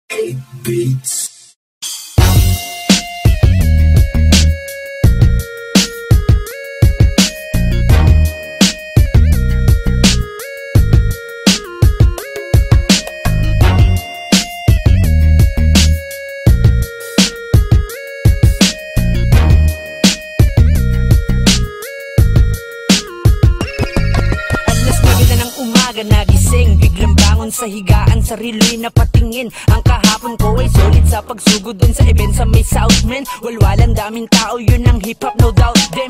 Beats. Nagising, biglang bangon sa higaan, sarilo'y napatingin. Ang kahapon ko ay solid sa pagsugod dun sa event sa may Southman. Walwalan daming tao, yun ang hip-hop, no doubt them.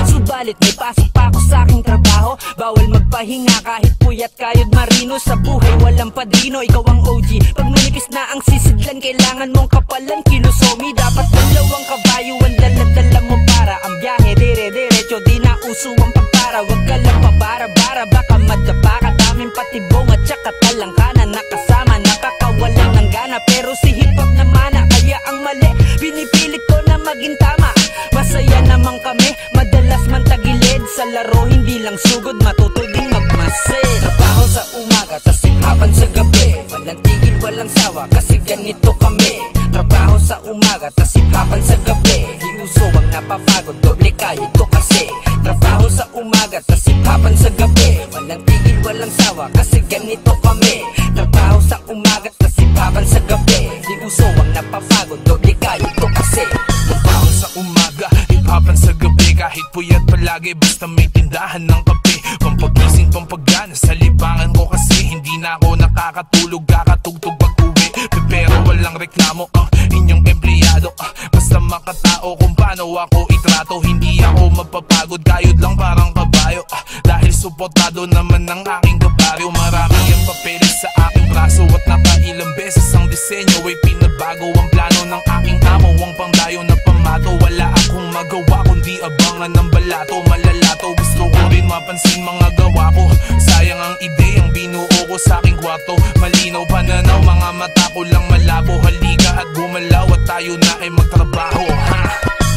Subalit may pasok pa ako sa aking trabaho. Bawal magpahinga kahit puyat kayod marino. Sa buhay walang padrino, ikaw ang OG. Pag manipis na ang sisidlan, kailangan mong kapalan. Kilosomi, dapat dalawang kabayo ang dala-dala mo para ang biyahe dire-diretso, di na uso ang pagpara. Huwag ka lang pabara-bara, baka madapa ka. Daming patibong at saka talangkana, nakasama, nakakawalan ng gana. Pero si hip-hop na mana, kaya ang mali pinipilit ko na maging tama. Masaya naman kami, madalas man tagilid sa laro, hindi lang sugod, matuto din magmasid. Trabaho sa umaga, tas hip-hopan sa gabi. Walang tigil, walang sawa, kasi ganito kami. Trabaho sa umaga, tas hip-hopan sa gabi. Di uso ang napapagod, doble kayo to kasi. Trabaho sa umaga, tas hip-hopan sa gabi. Walang tigil, walang sawa, kasi ganito kami. Trabaho sa umaga, tas hip-hopan sa gabi. Di uso ang napapagod, doble kayo to kasi. Trabaho sa umaga, hip-hopan sa gabi. Kahit puyat palagi, basta may tindahan ng kape. Pampagising, pampagana sa libangan ko kasi. Hindi na ako nakakatulog, kakatugtog pag-uwi. Pero walang reklamo ang inyong empleyado. Basta makatao kung paano ako itrato. Hindi ako mapapagod, kayod lang parang kabayo. Dahil suportado naman ng aking kabaryo. Marami ang papeles sa aking braso at nakailang beses ang disenyo ay pinabago. Ang plano ng aking amo, ang pangdayo na pamato. Wala akong magawa kundi abangan ng balato. Malalato, gusto ko rin mapansin mga gawa ko. Sayang ang ideyang binuo ko sa aking kwarto. Malinaw pananaw, mga mata ko lang malabo. Halika at gumalaw at tayo na ay magtrabaho.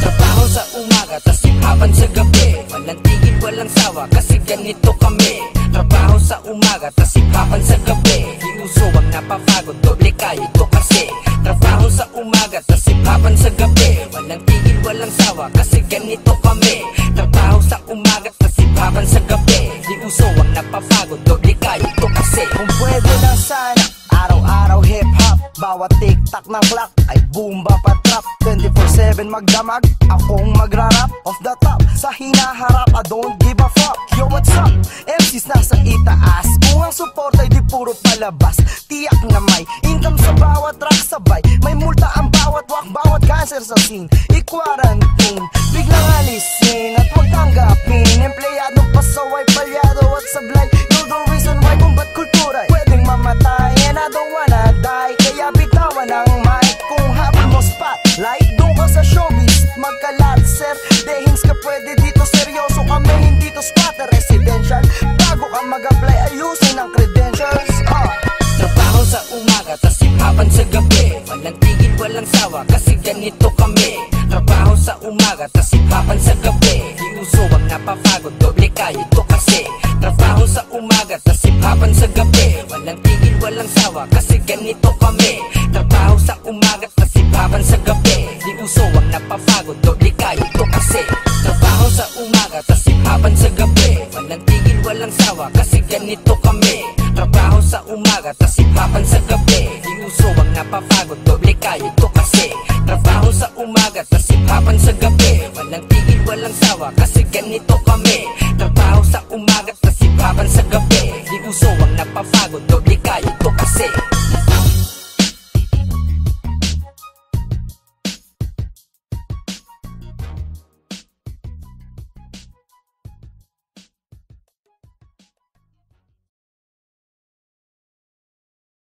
Trabaho sa umaga, tas hip-hopan sa gabi. Walang tigil, walang sawa, kasi ganito kami. Trabaho sa umaga, tas hip-hopan sa gabi. Di uso ang napapagod, doble kayo to kasi. Trabaho sa umaga, tas hip-hopan sa gabi. Walang tigil, walang sawa, kasi ganito kami. Trabaho sa umaga, tas hip-hopan sa gabi. Di uso ang napapagod, doble kayo to kasi. Kung pwede lang sana, araw-araw hip-hop. Bawat tik-tak ng clock ay boomba pa trap. 24/7 magdamag, akong magrarap. Off the top, sa hinaharap, I don't give a fuck. Yo, what's up? MC's nasa itaas. Kung ang support ay di puro palabas, tiyak na may income sa bawat track sabay. May multa ang bawat walk, bawat cancer sa scene. I-quarantine, biglang alisin at huwag tanggapin. Empleyadong pasaway, palyado at sablay. You're the reason why kung ba't kultura pwedeng mamatay. And I don't wanna die, kaya bitawan ang mic. Kung habol mo spotlight, doon ka sa showbiz magkalat, sir. Dehings ka pwede dito, seryoso kami, hindi to squatter residential. Bago ka mag-apply, ayusin ang credentials. Trabaho sa umaga, tas hip-hopan sa gabi. Walang tigil, walang sawa, kasi ganito kami. Trabaho sa umaga, tas hip-hopan sa gabi. Di uso ang napapagod, doble kayo to kasi. Trabaho sa umaga, tas hip-hopan sa gabi. Walang tigil, walang sawa, kasi ganito kami. Trabaho sa umaga, tas hip-hopan sa gabi. Di uso ang napapagod, doble kayo to kasi. Trabaho sa umaga, tas hip-hopan sa gabi. Walang tigil, walang sawa, kasi ganito kami. Trabaho sa umaga, tas hip-hopan sa gabi. Di uso ang napapagod, doble kayo to kasi. Trabaho sa umaga, tas hip-hopan sa gabi. Walang tigil, walang sawa, kasi ganito kami. Trabaho sa umaga, tas hip-hopan sa gabi. Di uso ang napapagod, doble kayo to kasi.